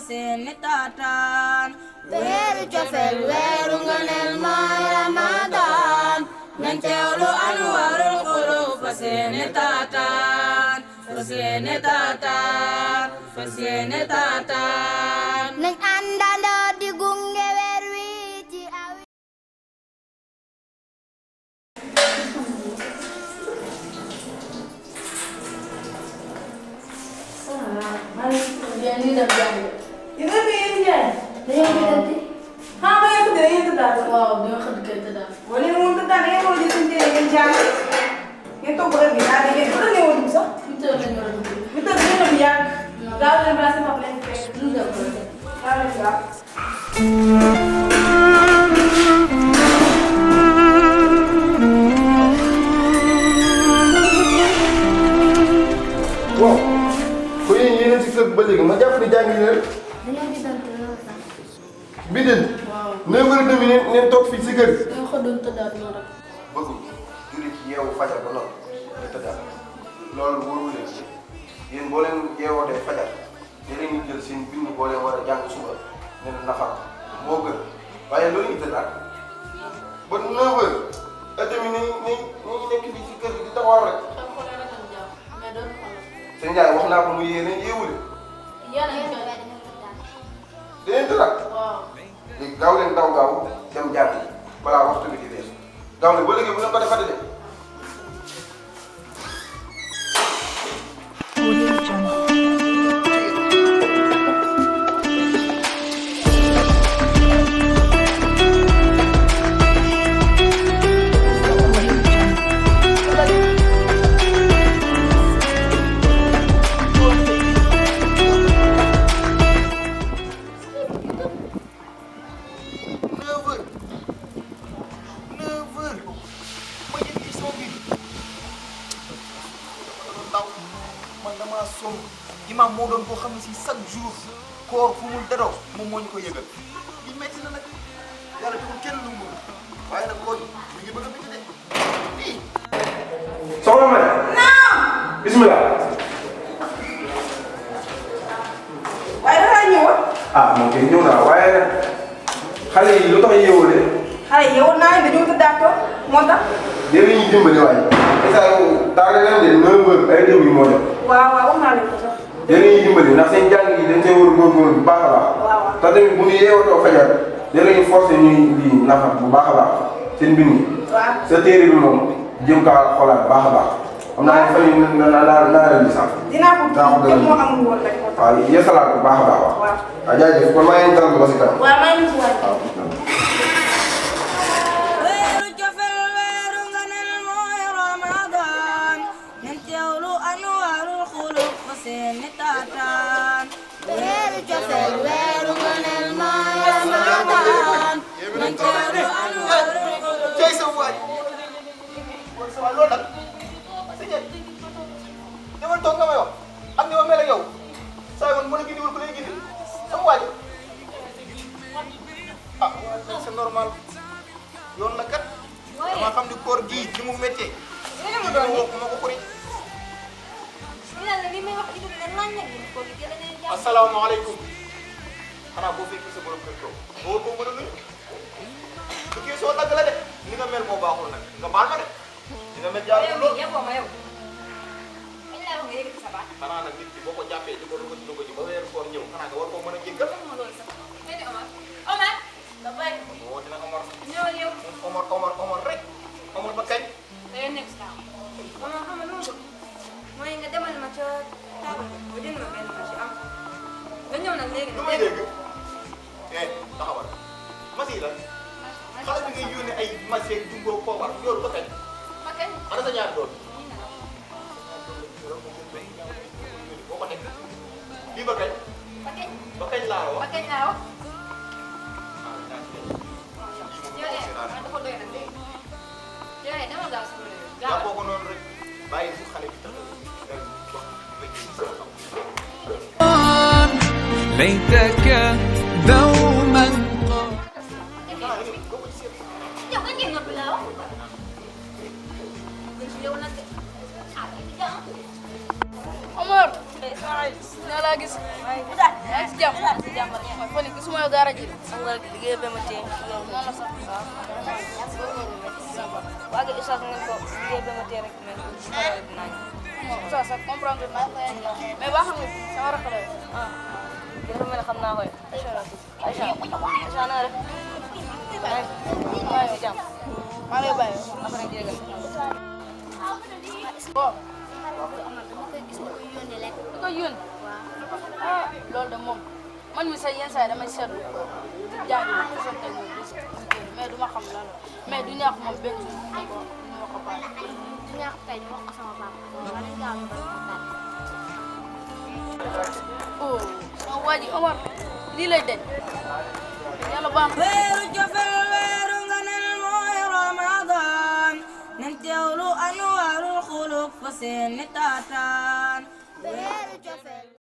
seeni taataan weeru cofeel weeru ngëneel mooy Ramadan nañ teewlu Anwaroul Khouloub fa seeni taataan fa seeni taataan fa seeni taataan nañ àndandoo di gunge weer wi ci aw Wow, ko yéen ci kër ba léegi ma jàpp ne jàngi leen dañoo gisante loolu sax. bidin 9h30 neen toog fii si kër gi dañoo ko doon tëddaat noonu rek. bëggul jullit yeewu fajar ba noonu di tëddaat loolu wóoru leen yéen boo leen yeewootee fajar yéen ñu jël seen bind boo leen war a jàng suba ne leen nafar moo gën waaye loolu ñu tëddaat ba 9h30 ni nekk fii si kër gi di taxaw rek xam ko rek ak jàmm mais doon xoolal. seen njaay wax naa ko mu yéene yeewule yàlla ñu koy dinañ tëddaat waaw. léegi gaaw leen daw gaaw dem jàng balaa waxtu bi di weesu gaaw leen ba léegi bu leen ko defati de. man damaa sonn imam moo doon koo xam ne si chaque jour koor fu mu dedoo moom moo ñu ko yëgal li métti na nag yàlla deful kenn lu mu waaye nag koor mi ngi bëgg a métti de lii. soxna May. naam. bisimilah. waaye dafa ñëw. ah moom kay ñëw naa waaye xale yi lu tax yeewoo de. xale yi yow naa ne dañoo tëddaatoo moo tax. yéen a ñuy dimbali waaye. isa yow daal leen de 9h ay déglu moo jot. waaw waaw wax naa leen ko sax. yéen a ñuy dimbali ndax seen jàng yi dañ see war a góorgóorlu bu baax a baax. waaw waaw te tamit bu ñu yeewatoo fajar yéen a ñuy forcé ñuy di nafar bu baax a baax seen mbind mi. waaw sa téere bi moom jëm kaa xoolaat bu baax a baax. xam naa ne fan yii naa leen di sax. dinaa ko kii moo amul woon rek. waaw yeesalaat bu baax a baax. waaw waaw jaajëf kon maa ngi leen di ba si kanam. waaw maa ngi ci waay. weeru cofeel weeru ngëneel mooy Ramadan nañ teewlu Anwaroul Khouloub fa seeni taataan weeru cofeel weeru ngëneel mooy Ramadan nañ teewlu Anwaroul Khouloub cay sa waay sa waay loolu nag sëñ bi demal toog nga may wax ak ni ma mel ak yow saa yoon mën a gindiwul ku lay gindi sama waay ah c'est normal yoon la kat dama xam ni koor gii ni mu méttee ma ko xuri asalaamaaleykum xanaa boo fekkee sa borom kër toog boo ko mën a nuyu bu kii soo dagg la de ni nga mel moo baaxul nag nga baal ma de ni nga mel jaarul lool xanaa nag nit ki boo ko jàppee di ko dugal ba weeru koor ñëw xanaa nga war koo mën a jéggal moo dina Omar rek Omar ba kañ lu may dégg taxawal masi la xale bi ngay yónnee ay masi ak jumbo poobar loolu ba kañ ana sa ñaar doon boo ko teg lii ba kañ laa wax jàppoo ko noonu rek bàyyi fu xale bi tax ليتك دوما Omar nee laa gis. yaa ngi si jàmm si jàmm rek. mooy fan yii gisuma yow gaara ji. xam nga liggéey ba ma tee noonu la sax. waa gi isaas ngeen ko liggéey ba ma tee rek mais dinaa ñëw. non ça ça comprendre naa mais baa xam nga sama rakk la ah dafa mel ne xam naa ko de. Aïcha na nga def. maa ngi si jàmm. maa ngi lay bàyyi. après jégal. bon. lekk. di ko yónni. ah loolu de moom man mi sax yenn saa yi damay seetlu di jàng di sottee moom mais du ma xam lan la mais du ñaax moom benn jour ñu ma ko baal. du ñaax kay ñu wax ko sama papa. wala ñu gaaw ñu bañ ko oh sama waa ji Omar lii lay deñ yàlla baax na. weeru jofel weeru nganel mooy Ramadan nen teewlu Anwaroul Khouloub fa seeni taataan